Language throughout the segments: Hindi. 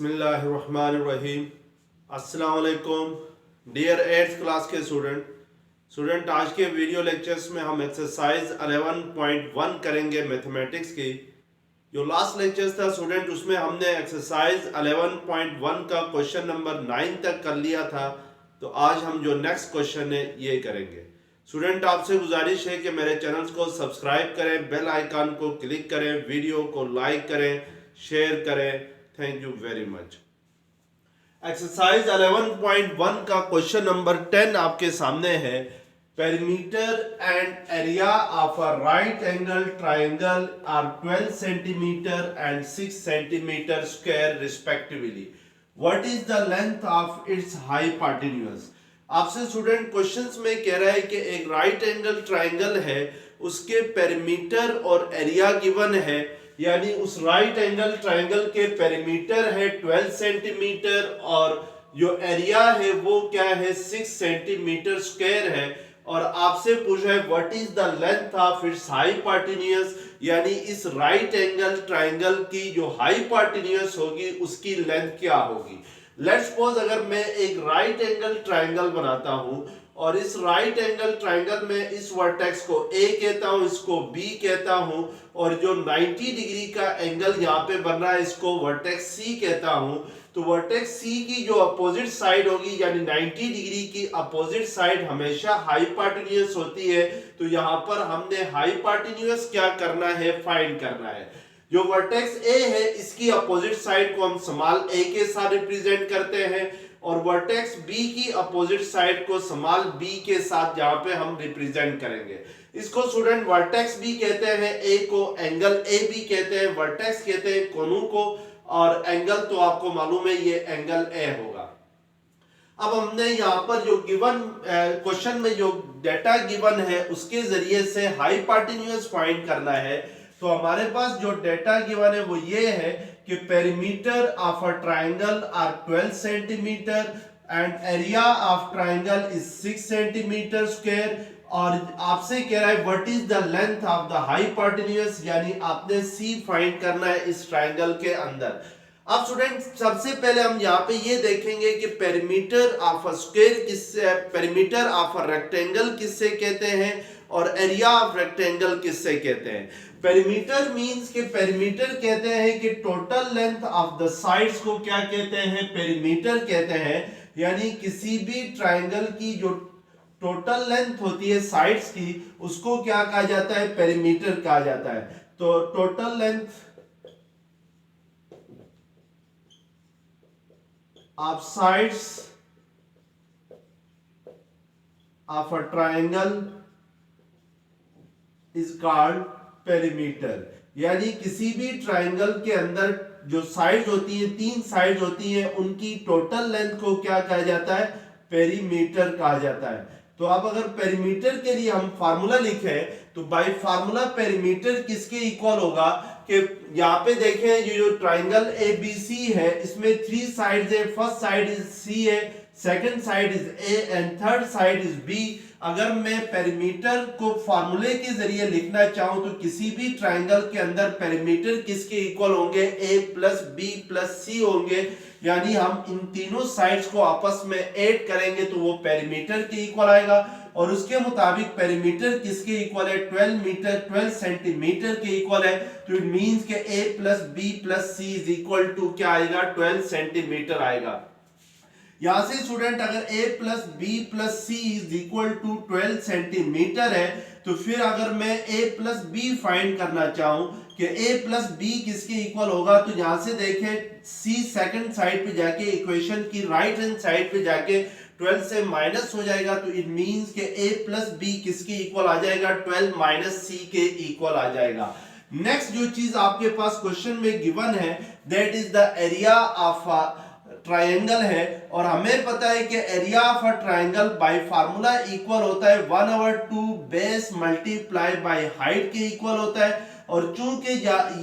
बिस्मिल्लाहिर्रहमानिर्रहीम। अस्सलाम वालेकुम डियर 8th क्लास के स्टूडेंट आज के वीडियो लेक्चर्स में हम एक्सरसाइज 11.1 करेंगे मैथमेटिक्स की। जो लास्ट लेक्चर्स था स्टूडेंट उसमें हमने एक्सरसाइज 11.1 का क्वेश्चन नंबर 9 तक कर लिया था। तो आज हम जो नेक्स्ट क्वेश्चन है ये करेंगे। स्टूडेंट आपसे गुजारिश है कि मेरे चैनल्स को सब्सक्राइब करें, बेल आइकन को क्लिक करें, वीडियो को लाइक करें, शेयर करें। Thank you very much. Exercise 11.1 का क्वेश्चन नंबर 10 आपके सामने है। Perimeter and area of a right angle triangle are 12 centimetre and 6 centimetre square respectively. What is the length of its hypotenuse. आपसे स्टूडेंट क्वेश्चंस में कह रहा है कि एक राइट एंगल ट्राइंगल है, उसके पेरीमीटर और एरिया गिवन है, यानी उस राइट एंगल ट्राइंगल के पेरीमीटर है 12 सेंटीमीटर और जो एरिया है वो क्या है 6 सेंटीमीटर स्क्वायर है। और आपसे पूछा है what is the length of its hypotenuse, यानी इस राइट एंगल ट्राइंगल की जो हाइपोटेन्यूज होगी उसकी लेंथ क्या होगी। लेट्स सपोज अगर मैं एक राइट एंगल ट्राइंगल बनाता हूं और इस राइट एंगल ट्राइंगल में इस वर्टेक्स को A कहता हूं, इसको B कहता हूं, और जो 90 डिग्री का एंगल यहाँ पे बन रहा है इसको वर्टेक्स C कहता हूं। तो वर्टेक्स C की जो अपोजिट साइड होगी यानी 90 डिग्री की अपोजिट साइड हमेशा हाइपोटेन्यूज होती है। तो यहाँ पर हमने हाइपोटेन्यूज क्या करना है, फाइंड करना है। जो वर्टेक्स A है इसकी अपोजिट साइड को हम स्मॉल a के साथ रिप्रेजेंट करते हैं और वर्टेक्स B की अपोजिट साइड को स्मॉल b के साथ जहां पे हम रिप्रेजेंट करेंगे। इसको स्टूडेंट वर्टेक्स B कहते हैं, A को एंगल AB कहते हैं, वर्टेक्स कहते हैं कोनों को, और एंगल तो आपको मालूम है ये एंगल A होगा। अब हमने यहाँ पर जो गिवन क्वेश्चन में जो डेटा गिवन है उसके जरिए से हाइपोटेन्यूज फाइंड करना है। तो हमारे पास जो डेटा गिवन है वो ये है कि perimeter of a triangle are 12 centimetre and area of triangle is 6 centimetre square. और आपसे कह रहा है what is the length of the hypotenuse, यानी आपने सी फाइंड करना है इस ट्राइंगल के अंदर। अब स्टूडेंट सबसे पहले हम यहाँ पे ये देखेंगे कि पेरीमीटर ऑफ अ स्क्वायर किससे, पेरीमीटर ऑफ अ रेक्टेंगल किससे कहते हैं और एरिया ऑफ रेक्टेंगल किससे कहते हैं। पेरीमीटर मींस कि पेरीमीटर कहते हैं कि total length of the sides को क्या कहते हैं, पेरीमीटर कहते हैं। यानी किसी भी ट्राइंगल की जो टोटल लेंथ होती है साइड्स की उसको क्या कहा जाता है, पेरीमीटर कहा जाता है। तो total length of sides of a triangle is called perimeter. यानी किसी भी ट्राइंगल के अंदर जो साइड्स होती है, 3 साइड्स होती है, उनकी टोटल लेंथ को क्या कहा जाता है, पेरीमीटर कहा जाता है। तो अब अगर पेरीमीटर के लिए हम फार्मूला लिखें तो बाय फार्मूला पेरीमीटर किसके इक्वल होगा कि यहाँ पे देखें ये जो ट्राइंगल ABC है इसमें 3 साइड्स है, फर्स्ट साइड इज C है, second side is A and third side is B। अगर मैं पेरीमीटर को फार्मूले के जरिए लिखना चाहूं तो किसी भी ट्राइंगल के अंदर पेरीमीटर किसके इक्वल होंगे, A plus B plus C होंगे। यानी हम इन तीनों साइड्स को आपस में ऐड करेंगे तो वो पेरीमीटर के इक्वल आएगा। और उसके मुताबिक पेरीमीटर किसके इक्वल है, 12 सेंटीमीटर के इक्वल है। तो इट मींस कि A plus B plus C is equal to क्या आएगा, 12 सेंटीमीटर आएगा। यहां से स्टूडेंट अगर A plus B plus C is equal to 12 centimetre है तो फिर अगर मैं A प्लस B फाइंड करना चाहूं कि A प्लस B किसके इक्वल होगा, तो यहां से देखें C सेकंड साइड पे जाके इक्वेशन की राइट हैंड साइड पे जाके 12 से माइनस हो जाएगा। तो इट मींस कि A प्लस B किसके इक्वल आ जाएगा, 12 माइनस C के इक्वल आ जाएगा। नेक्स्ट जो चीज आपके पास क्वेश्चन में गिवन है that is the area of triangle है। और हमें पता है कि area of a triangle bye formula equal होता है 1/2 बेस मल्टीप्लाई बाय हाइट के इक्वल होता है। और चूंकि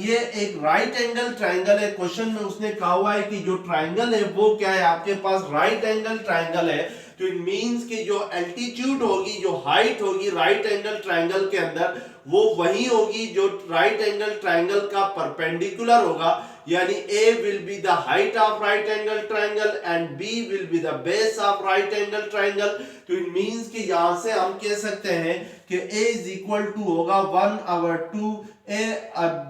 ये एक राइट एंगल ट्राइंगल है, क्वेश्चन में उसने कहा हुआ है कि जो ट्राइंगल है वो क्या है, आपके पास राइट एंगल ट्राइंगल है। तो इट मींस कि जो एल्टीट्यूड होगी, जो हाइट होगी राइट एंगल ट्राइंगल के अंदर वो वही होगी जो राइट एंगल ट्राइंगल का परपेंडिकुलर होगा। यानी A will be the height of right angle triangle and B will be the base of right angle triangle. तो इट मींस कि यहां से हम कह सकते हैं कि a इज इक्वल टू होगा 1/2 ए।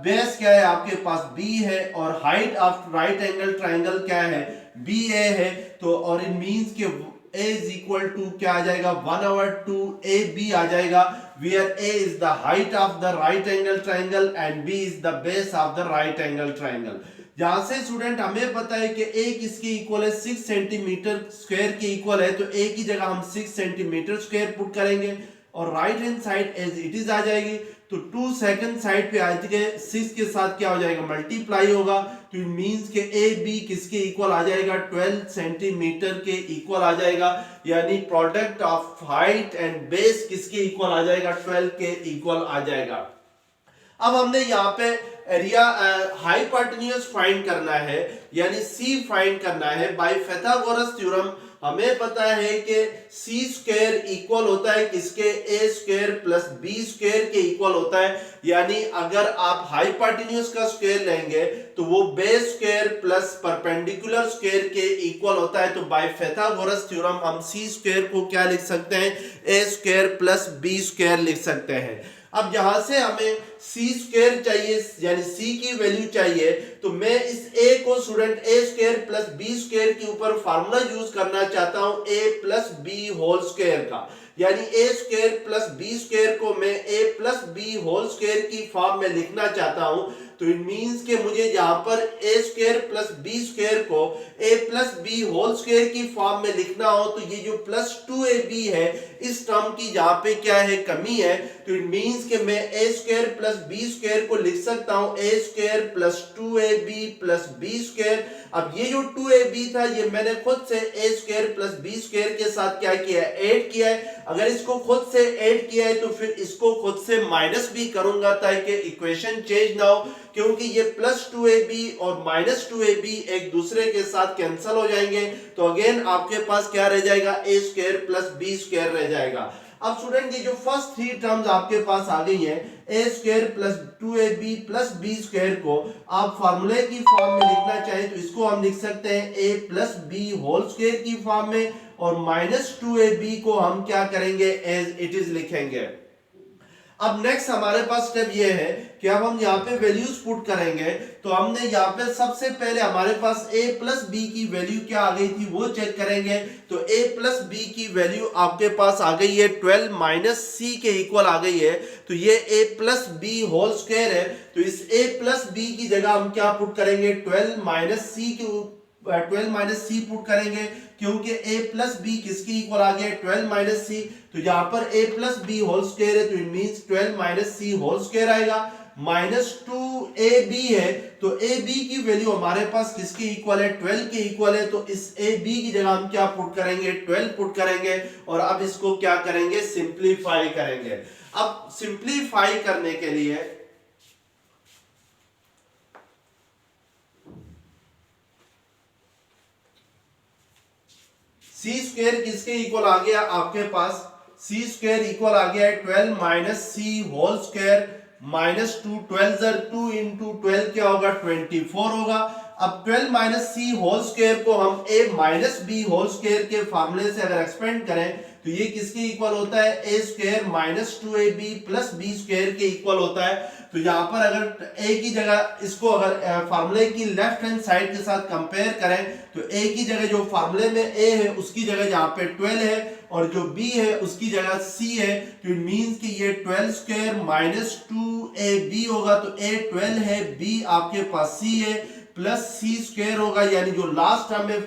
बेस क्या है आपके पास b है और height of right angle triangle क्या है BA है। तो और इट मींस कि a इज इक्वल टू क्या आ जाएगा 1/2 AB आ जाएगा, where a is the height of the right angle triangle and b is the base of the right angle triangle। जहां से स्टूडेंट हमें पता है कि a किसके इक्वल है 6 सेंटीमीटर स्क्वायर के इक्वल है, तो a की जगह हम 6 सेंटीमीटर स्क्वायर पुट करेंगे और right hand side as it is आ जाएगी। तो 2 सेकंड साइड पे आज के 6 के साथ क्या हो जाएगा मल्टीप्लाई होगा। तो इट मींस के ए बी किसके इक्वल आ जाएगा 12 सेंटीमीटर के इक्वल आ जाएगा, यानी product of height and base किसके इक्वल आ जाएगा 12 के इक्वल आ जाएगा। अब हमने यहाँ पे एरिया हाइपोटेन्यूज फाइंड करना है, यानी सी फाइंड करना है। बाय पाइथागोरस थ्योरम हमें पता है कि सी स्क्वायर इक्वल होता है किसके ए स्क्वायर प्लस बी स्क्वायर के इक्वल होता है। यानी अगर आप हाइपोटेन्यूज का स्क्वायर लेंगे तो वो base square plus perpendicular square के इक्वल होता है। तो बाय पाइथागोरस थ्योरम हम सी स्क्वायर को क्या लिख सकते हैं ए स्क्वायर प्लस बी स्क्वायर लिख सकते हैं। अब यहां से हमें सी स्क्वायर चाहिए, यानी सी की वैल्यू चाहिए, तो मैं इस ए को स्टूडेंट ए स्क्वायर प्लस बी स्क्वायर के ऊपर फार्मूला यूज करना चाहता हूं ए प्लस बी होल स्क्वायर का। यानी ए स्क्वायर प्लस बी स्क्वायर को मैं ए प्लस बी होल स्क्वायर की फॉर्म में लिखना चाहता हूं। तो इट मींस कि मुझे यहां पर ए स्क्वायर प्लस बी स्क्वायर को ए प्लस बी होल स्क्वायर की फॉर्म में लिखना हो, तो ये जो प्लस 2ab है इस टर्म की यहाँ पे क्या है कमी है। तो इट मींस कि मैं A square plus B square को लिख सकता हूं A square plus 2ab plus B square. अब ये जो 2ab था ये मैंने खुद से A square plus B square के साथ क्या किया है ऐड किया है। अगर इसको खुद से ऐड किया है तो फिर इसको खुद से माइनस भी करूंगा ताकि इक्वेशन चेंज ना हो, क्योंकि ये प्लस 2ab और माइनस 2ab एक दूसरे के साथ कैंसिल हो जाएंगे। तो अगेन आपके पास क्या रह जाएगा ए स्क्वायर प्लस बी स्क्वायर रह जाएगा। अब स्टूडेंट ये जो फर्स्ट 3 टर्म्स आपके पास आ गई है A square plus 2ab plus B square को आप फार्मूले की फॉर्म में लिखना चाहें तो इसको हम लिख सकते हैं ए प्लस बी होल स्क्वायर की फॉर्म में, और माइनस 2ab को हम क्या करेंगे एज इट इज लिखेंगे। अब नेक्स्ट हमारे पास स्टेप ये है कि अब हम यहाँ पे वैल्यूज पुट करेंगे। तो हमने यहाँ पे सबसे पहले हमारे पास a प्लस बी की वैल्यू क्या आ गई थी वो चेक करेंगे। तो a प्लस बी की वैल्यू आपके पास आ गई है 12 माइनस सी के इक्वल आ गई है। तो ये a plus B whole square है, तो इस a प्लस बी की जगह हम क्या पुट करेंगे 12 माइनस सी पुट करेंगे, क्योंकि a प्लस बी किसके इक्वल आ गया 12 माइनस सी। तो यहाँ पर a plus B whole square है तो it means 12 minus C whole square आएगा। माइनस 2ab है तो ab की वैल्यू हमारे पास किसके इक्वल है 12 के इक्वल है। तो इस ab की जगह हम क्या पुट करेंगे 12 पुट करेंगे और अब इसको क्या करेंगे सिंप्लीफाई करेंगे। अब सिंप्लीफाई करने के लिए सी स्क्वायर किसके इक्वल आ गया आपके पास सी स्क्वायर इक्वल आ गया है 12 minus C whole square minus 2 12 2 into 12 क्या होगा 24 होगा। अब 12 माइनस सी होल स्क्वायर को हम a minus B whole square के फार्मूले से अगर एक्सपेंड करें तो ये किसके इक्वल होता है a square minus 2ab plus B square के इक्वल होता है। तो यहाँ पर अगर a की जगह इसको अगर फार्मूले की लेफ्ट हैंड साइड के साथ कंपेयर करें तो a की जगह जो फार्मूले में a है उसकी जगह यहाँ पे 12 है और जो b है उसकी जगह c है। तो इट मींस कि ये 12 स्क्वायर माइनस 2ab होगा, तो a 12 है b आपके पास c है प्लस c स्क्वायर होगा, यानी जो लास्ट टर्म में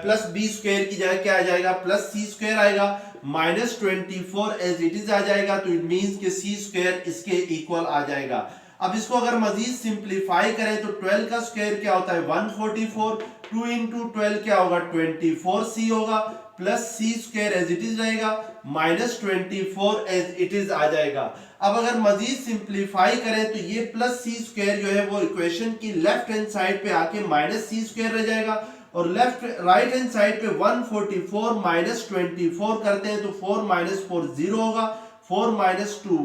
प्लस बी स्क्वायर की जगह क्या आ जाएगा प्लस सी स्क्वायर आएगा माइनस 24 एज इट इज आ जाएगा। तो इट मींस कि सी स्क्वायर इसके इक्वल आ जाएगा। अब इसको अगर मजीद सिंप्लीफाई करें तो 12 का स्क्वायर क्या होता है 144, 2 इंटू 12 क्या होगा 24c होगा plus C square as it is रहेगा माइनस 24 एज इट इज आ जाएगा। अब अगर मजीद सिंप्लीफाई करें तो ये प्लस सी स्क्वायर जो है वो इक्वेशन की लेफ्ट हैंड साइड पे आके माइनस सी स्क्वायर रह जाएगा और लेफ्ट राइट हैंड साइड पे 144 माइनस 24 करते हैं तो 4 माइनस 4 0 होगा, 4 माइनस 2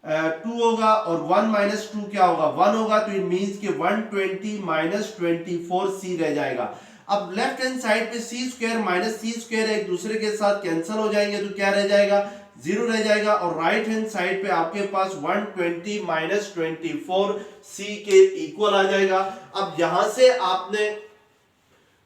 2 होगा और 1 माइनस 2 क्या होगा 1 होगा, तो इट मींस कि 120 माइनस 24 सी रह जाएगा। अब लेफ्ट हैंड साइड पे सी स्क्वायर माइनस सी स्क्वायर एक दूसरे के साथ कैंसिल हो जाएंगे, तो क्या रह जाएगा 0 रह जाएगा। और राइट हैंड साइड पे आपके पास 120 माइनस 24 सी के इक्वल आ जाएगा। अब यहां से आपने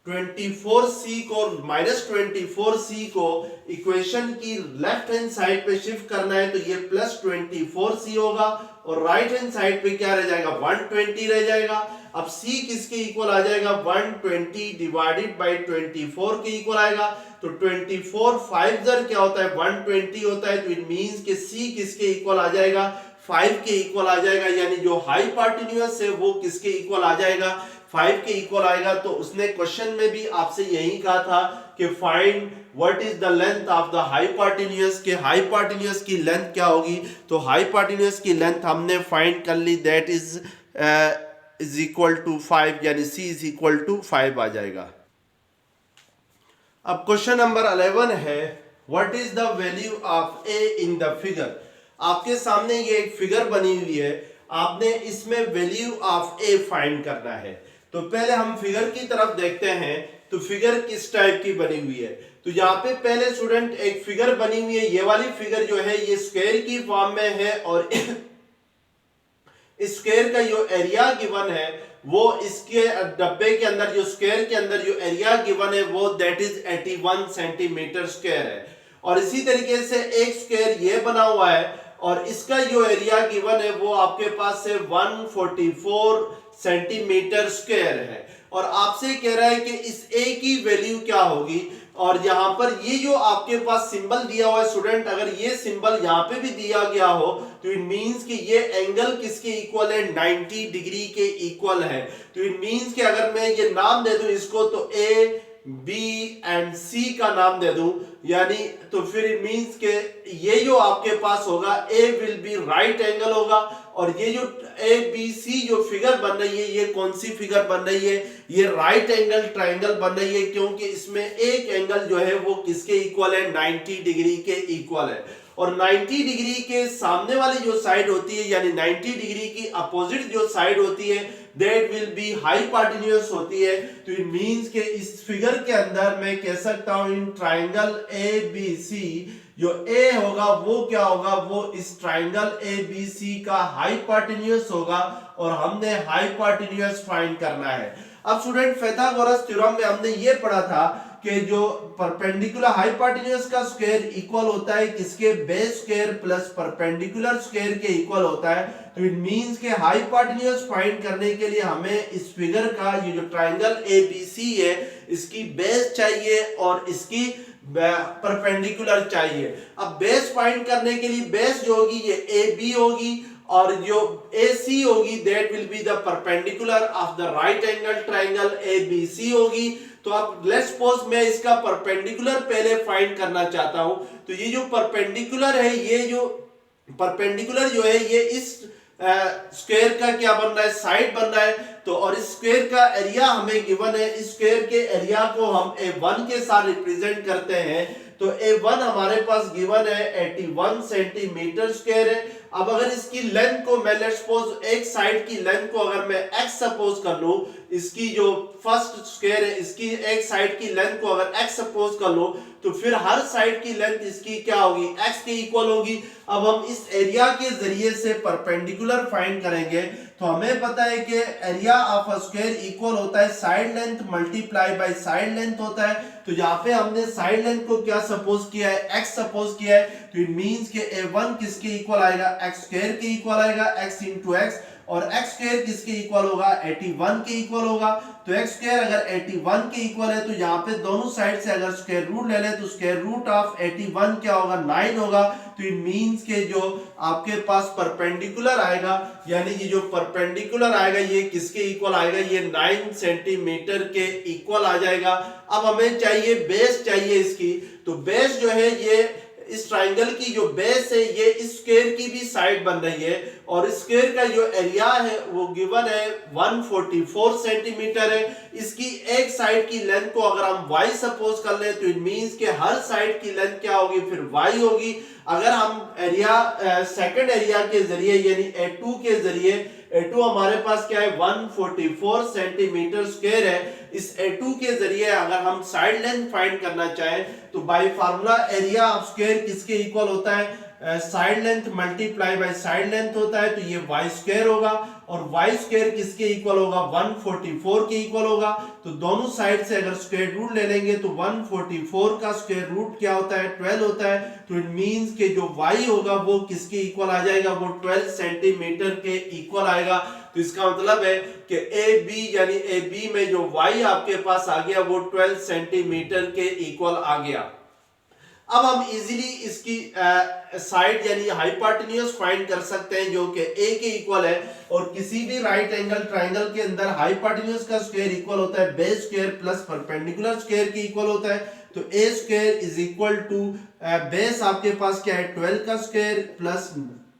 24c को माइनस 24c को इक्वेशन की लेफ्ट हैंड साइड पे शिफ्ट करना है, तो ये प्लस 24c होगा और राइट हैंड साइड पे क्या रह जाएगा 120 रह जाएगा। अब c किसके इक्वल आ जाएगा 120 डिवाइडेड बाय 24 के इक्वल आएगा, तो 24 5 जर क्या होता है 120 होता है, तो इट मींस कि c किसके इक्वल आ जाएगा 5 के इक्वल आ जाएगा। यानी जो हाइपोटेन्यूज है वो किसके इक्वल आ जाएगा 5 के इक्वल आएगा। तो उसने क्वेश्चन में भी आपसे यही कहा था कि find what is the length of the hypotenuse, के हाइपोटेन्यूज की लेंथ क्या होगी। तो हाइपोटेन्यूज की लेंथ हमने फाइंड कर ली, दैट इज इक्वल टू 5, यानी c इज इक्वल टू 5 आ जाएगा। अब क्वेश्चन नंबर 11 है what is the value of a in the figure. आपके सामने ये एक फिगर बनी हुई है, आपने इसमें वैल्यू ऑफ a फाइंड करना है। तो पहले हम फिगर की तरफ देखते हैं, तो फिगर किस टाइप की बनी हुई है। तो यहाँ पे पहले स्टूडेंट एक फिगर बनी हुई है, ये वाली फिगर जो है ये स्क्वायर की फॉर्म में है और स्क्वायर का जो एरिया गिवन है वो इसके डब्बे के अंदर जो स्क्वायर के अंदर जो एरिया गिवन है वो दैट इज 81 सेंटीमीटर स्क्वायर है। और इसी तरीके से एक स्क्वायर ये बना हुआ है और इसका जो एरिया गिवन है वो आपके पास से 144 सेंटीमीटर स्क्वायर है। और आपसे कह रहा है कि इस a की वैल्यू क्या होगी। और यहां पर ये जो आपके पास सिंबल दिया हुआ है स्टूडेंट, अगर ये सिंबल यहां पे भी दिया गया हो तो इट मींस कि ये एंगल किसके इक्वल है 90 डिग्री के इक्वल है। तो इट मींस कि अगर मैं ये नाम दे दूं इसको, तो A B एंड C का नाम दे दूं, यानी तो फिर इट मींस के ये जो आपके पास होगा A will be right angle होगा। और ये जो ABC जो फिगर बन रही है ये कौन सी फिगर बन रही है, ये राइट एंगल ट्राइंगल बन रही है, क्योंकि इसमें एक एंगल जो है वो किसके इक्वल है 90 डिग्री के इक्वल है। और 90 डिग्री के सामने वाली जो साइड होती है यानी 90 डिग्री की अपोजिट जो साइड होती है दैट विल बी हाइपोटेन्यूज होती है। तो इट मींस के इस फिगर के अंदर मैं कह सकता हूं इन ट्राइंगल ABC जो A होगा वो क्या होगा, वो इस ट्राइंगल ABC का हाइपोटेन्यूज होगा और हमने हाइपोटेन्यूज फाइंड करना है। अब स्टूडेंट पाइथागोरस थ्योरम में हमने ये पढ़ा था कि जो परपेंडिकुलर हाइपोटेन्यूज का स्क्वायर इक्वल होता है किसके base square plus perpendicular square के इक्वल होता है। तो इट मींस के हाइपोटेन्यूज फाइंड करने के लिए हमें इस फिगर का ये जो ट्राइंगल ABC है इसकी बेस चाहिए और इसकी परपेंडिकुलर चाहिए। अब बेस फाइंड करने के लिए बेस जो होगी ये AB होगी और जो AC होगी that will be the perpendicular of the right angle triangle ABC होगी। तो अब लेट्स सपोज मैं इसका परपेंडिकुलर पहले फाइंड करना चाहता हूं। तो ये जो परपेंडिकुलर है, ये जो परपेंडिकुलर जो है ये इस स्क्वायर का क्या बन रहा है साइड बन रहा है। तो और इस स्क्वायर का एरिया हमें गिवन है, इस स्क्वायर के एरिया को हम A1 के साथ रिप्रेजेंट करते हैं। तो A1 हमारे पास गिवन है 81 सेंटीमीटर स्क्वायर है। अब अगर इसकी लेंथ को मैं लेट्स सपोज एक साइड की लेंथ को अगर मैं x सपोज कर लूं, इसकी जो फर्स्ट स्क्वायर है इसकी एक साइड की लेंथ को अगर x सपोज कर लो, तो फिर हर साइड की लेंथ इसकी क्या होगी x के इक्वल होगी। अब हम इस एरिया के जरिए से परपेंडिकुलर फाइंड करेंगे। तो हमें पता है कि area of a square equal होता है side length multiply by side length होता है। तो यहाँ पे हमने साइड लेंथ को क्या सपोज किया है x सपोज किया है। तो इट मींस के A1 किसके इक्वल आएगा x स्क्वायर के इक्वल आएगा, x इंटू एक्स, और x स्क्वायर किसके इक्वल होगा 81 के इक्वल होगा। तो x स्क्वायर अगर 81 के इक्वल है तो यहाँ पे दोनों साइड से अगर स्क्वायर रूट ले लें तो स्क्वायर रूट ऑफ 81 क्या होगा 9 होगा। तो इट मींस के जो आपके पास परपेंडिकुलर आएगा यानी ये जो परपेंडिकुलर आएगा ये किसके इक्वल आएगा, ये 9 सेंटीमीटर के इक्वल आ जाएगा। अब हमें चाहिए बेस चाहिए इसकी। तो बेस जो है ये इस ट्राइंगल की जो बेस है ये इस स्क्वायर की भी साइड बन रही है और इस स्क्वायर का जो एरिया है वो गिवन है 144 सेंटीमीटर है। इसकी एक साइड की लेंथ को अगर हम y सपोज कर ले तो इट मींस कि हर साइड की लेंथ क्या होगी, फिर y होगी। अगर हम एरिया सेकंड एरिया के जरिए यानी A2 के जरिए, A2 हमारे पास क्या है 144 सेंटीमीटर स्क्वायर है, इस A2 के जरिए अगर हम साइड लेंथ फाइंड करना चाहें तो bye formula area of square किसके इक्वल होता है, side length multiply by side length होता है, तो ये y स्क्वायर होगा और y स्क्वायर किसके इक्वल होगा 144 के इक्वल होगा। तो दोनों साइड से अगर स्क्वायर रूट ले लेंगे तो 144 का स्क्वायर रूट क्या होता है 12 होता है। तो इट मींस के जो y होगा वो किसके इक्वल आ जाएगा, वो 12 सेंटीमीटर के इक्वल आएगा। तो इसका मतलब है कि ए बी यानी ए बी में जो y आपके पास आ गया वो 12 सेंटीमीटर के इक्वल आ गया। अब हम इजीली इसकी साइड यानी हाइपोटेन्यूज फाइंड कर सकते हैं जो कि a के इक्वल है और किसी भी राइट एंगल ट्राइंगल के अंदर हाइपोटेन्यूज का स्क्वायर इक्वल होता है base square plus perpendicular square के इक्वल होता है। तो a square is equal to base आपके पास क्या है 12 का स्क्वायर प्लस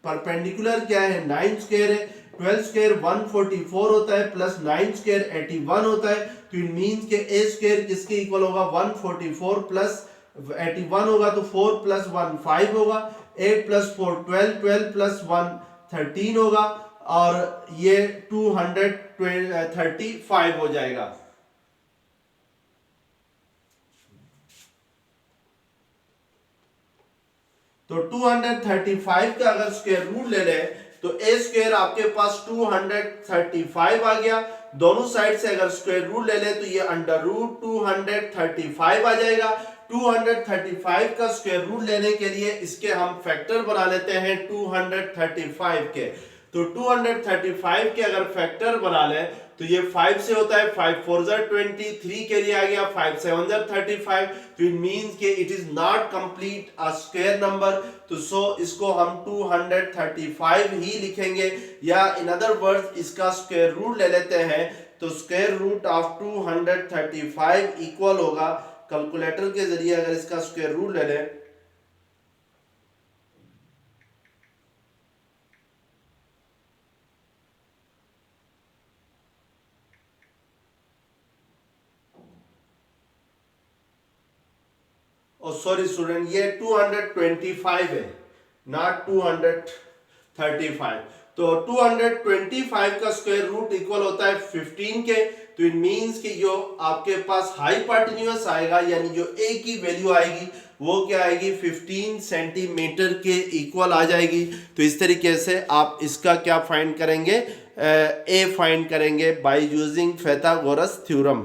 परपेंडिकुलर क्या है 9 स्क्वायर है। 12 स्क्वायर 144 होता है प्लस 9 स्क्वायर 81 होता है। तो इट मींस के a स्क्वायर किसके इक्वल होगा 144 प्लस 81 होगा तो 4 प्लस 1 5 होगा, 8 प्लस 4 12, 12 प्लस 1 13 होगा और ये 235 हो जाएगा। तो 235 का अगर स्क्वायर रूट ले लें तो a स्क्वायर आपके पास 235 आ गया। दोनों साइड से अगर स्क्वायर रूट ले लें तो ये अंडर रूट 235 आ जाएगा। 235 का स्क्वायर रूट लेने के लिए इसके हम फैक्टर बना लेते हैं 235 के। तो 235 के अगर फैक्टर बना लें तो ये 5 से होता है, 5 4 20, 3 के लिए आ गया 5 7 35। तो इट मींस कि it is not complete a square number. तो सो इसको हम 235 ही लिखेंगे या इन अदर वर्ड्स इसका स्क्वायर रूट ले लेते हैं। तो स्क्वायर रूट ऑफ 235 इक्वल होगा, कैलकुलेटर के जरिए अगर इसका स्क्वायर रूट ले लें सॉरी स्टूडेंट ये 225 है नॉट 235। तो 225 का स्क्वायर रूट इक्वल होता है 15 के। तो इट मींस कि जो आपके पास हाइपोटेन्यूज आएगा यानी जो a की वैल्यू आएगी वो क्या आएगी 15 सेंटीमीटर के इक्वल आ जाएगी। तो इस तरीके से आप इसका क्या फाइंड करेंगे, a फाइंड करेंगे बाय यूजिंग पाइथागोरस थ्योरम।